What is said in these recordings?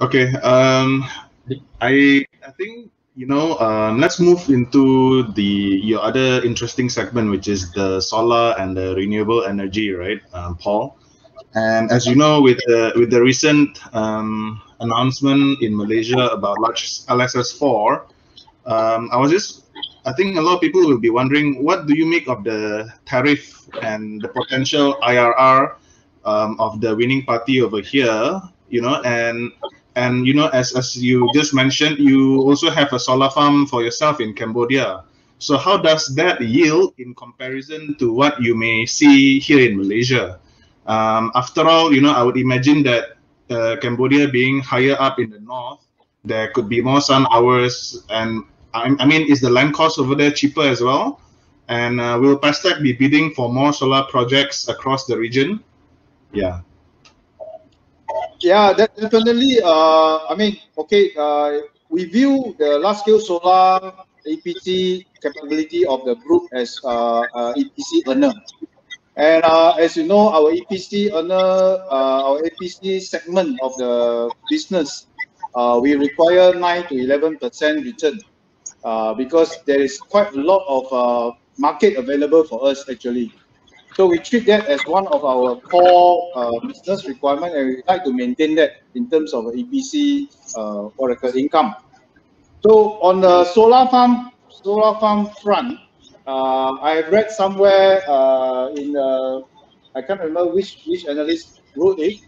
Okay. I think let's move into your other interesting segment, which is the solar and the renewable energy, right, Paul? And as you know, with the recent announcement in Malaysia about large LSS4, I think a lot of people will be wondering, what do you make of the tariff and the potential IRR of the winning party over here? As you just mentioned, you also have a solar farm for yourself in Cambodia. So how does that yield in comparison to what you may see here in Malaysia? After all, I would imagine that Cambodia being higher up in the north, there could be more sun hours. And I mean, is the land cost over there cheaper as well? And will PESTECH be bidding for more solar projects across the region? Yeah. Yeah, that definitely. We view the large-scale solar EPC capability of the group as EPC earner. And as you know, our EPC earner, our EPC segment of the business, we require 9 to 11% return because there is quite a lot of market available for us actually. So we treat that as one of our core business requirement, and we like to maintain that in terms of EPC income. So on the solar farm front, I've read somewhere I can't remember which analyst wrote it.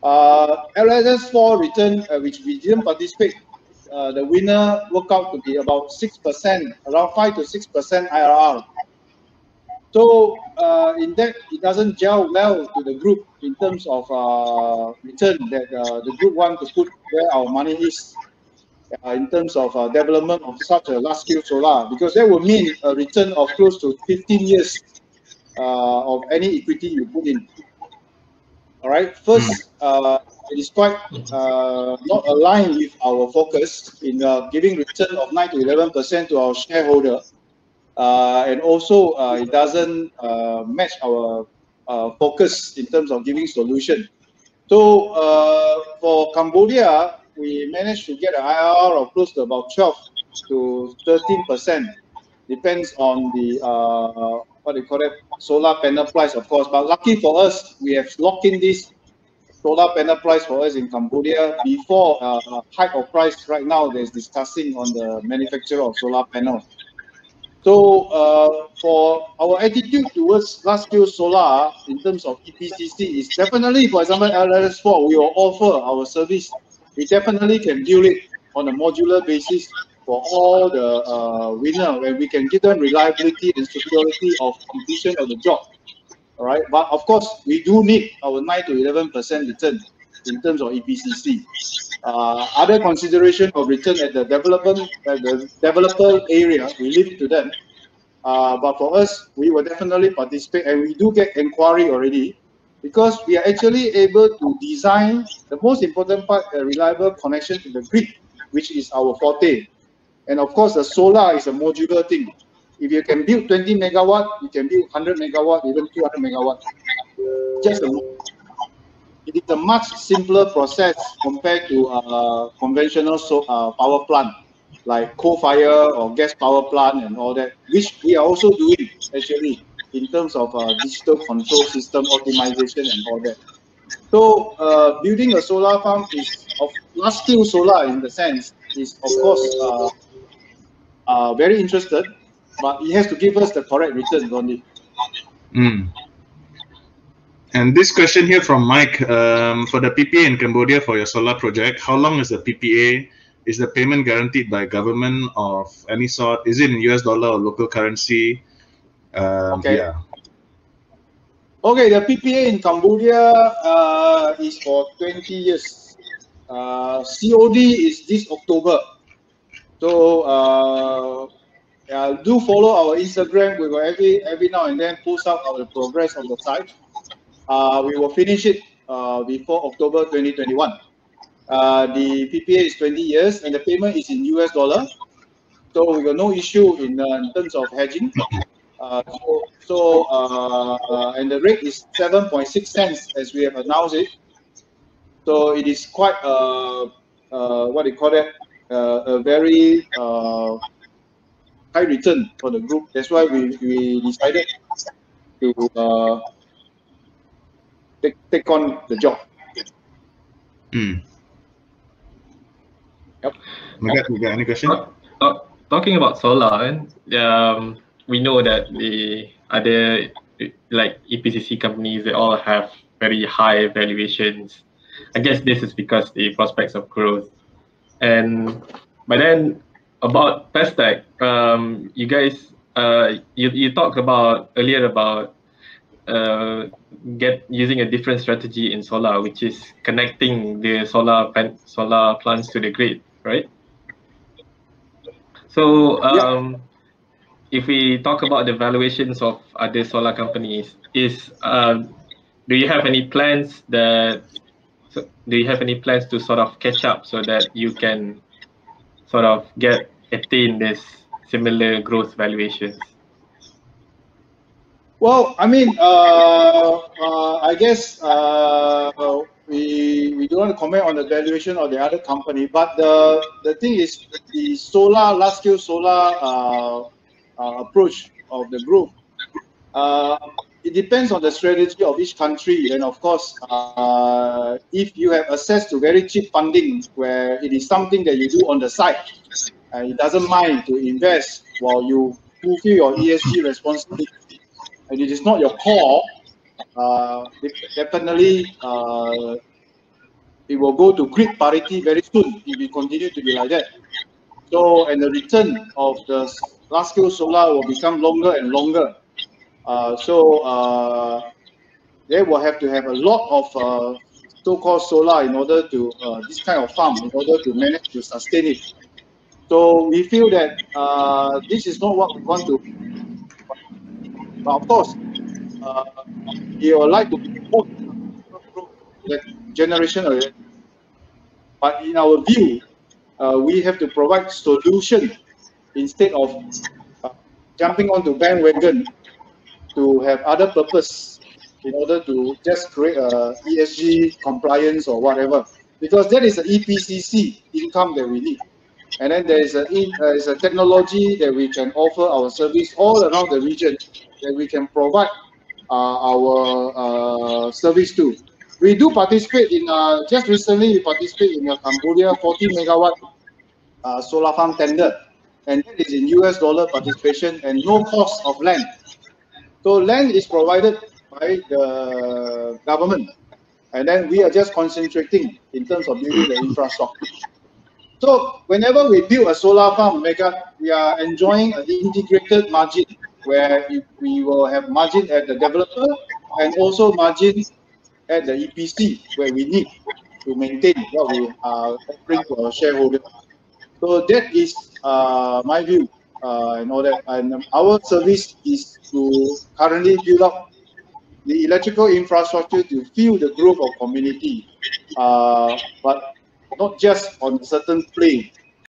LSS4 return, which we didn't participate, the winner worked out to be about 6%, around 5 to 6% IRR. So in that, it doesn't gel well to the group in terms of return that the group want to put where our money is in terms of development of such a large-scale solar, because that would mean a return of close to 15 years of any equity you put in. All right. First, it is quite not aligned with our focus in giving return of 9 to 11% to our shareholder. And also it doesn't match our focus in terms of giving solution. So for Cambodia, we managed to get an IRR of close to about 12 to 13%. Depends on the what they call it, solar panel price, of course. But lucky for us, we have locked in this solar panel price for us in Cambodia before hike of price right now. There's discussing on the manufacturer of solar panel. So for our attitude towards large-scale solar in terms of EPCC is definitely, for example, LSS4, we will offer our service. We definitely can build it on a modular basis for all the winner, and we can give them reliability and security of completion of the job. All right, but of course, we do need our 9 to 11% return in terms of EPCC. Other consideration of return at the developer area, we leave it to them. But for us, we will definitely participate, and we do get inquiry already, because we are actually able to design the most important part, a reliable connection to the grid, which is our forte. And of course, the solar is a modular thing. If you can build 20 megawatt, you can build 100 megawatt, even 200 megawatt. It is a much simpler process compared to conventional power plant, like coal-fire or gas power plant and all that, which we are also doing actually in terms of digital control system optimization and all that. So building a solar farm is of large-scale solar in the sense is of course very interested, but it has to give us the correct return on it. And this question here from Mike, for the PPA in Cambodia for your solar project, how long is the PPA? Is the payment guaranteed by government of any sort? Is it in US dollar or local currency? Okay. Yeah. Okay, the PPA in Cambodia is for 20 years. COD is this October. So do follow our Instagram. We will every now and then post up our progress on the site. We will finish it before October 2021. The PPA is 20 years, and the payment is in US dollar. So we got no issue in terms of hedging. And the rate is 7.6 cents as we have announced it. So it is quite what do you call that, a very high return for the group. That's why we decided to take on the job. Yep. You got any question? Talking about solar, and we know that the other like EPCC companies, they all have very high valuations. I guess this is because the prospects of growth. But then about PESTECH, you guys, you talked about earlier about using a different strategy in solar, which is connecting the solar plants to the grid, right? So if we talk about the valuations of other solar companies, do you have any plans to sort of catch up so that you can sort of attain this similar growth valuations? Well, I mean, I guess we don't want to comment on the valuation of the other company, but the thing is, the large-scale solar approach of the group, it depends on the strategy of each country. And of course, if you have access to very cheap funding, where it is something that you do on the side, it doesn't mind to invest while you fulfill your ESG responsibility, and it is not your core, definitely it will go to grid parity very soon if we continue to be like that. So, and the return of the large-scale solar will become longer and longer. They will have to have a lot of so-called solar in order to this kind of farm, in order to manage to sustain it. So we feel that this is not what we want to. But of course, we would like to promote that generation of it. But in our view, we have to provide solution instead of jumping onto bandwagon to have other purpose in order to just create a ESG compliance or whatever. Because that is an EPCC income that we need. And then there is a technology that we can offer our service all around the region that we can provide our service to. We do participate in, just recently we participated in a Cambodia 40 megawatt solar farm tender. And that is in US dollar participation and no cost of land. So land is provided by the government. And then we are just concentrating in terms of building the infrastructure. So whenever we build a solar farm, we are enjoying an integrated margin where we will have margin at the developer and also margin at the EPC where we need to maintain what we are offering to our shareholders. So that is my view. And our service is to currently build up the electrical infrastructure to fuel the growth of community, but not just on a certain plane.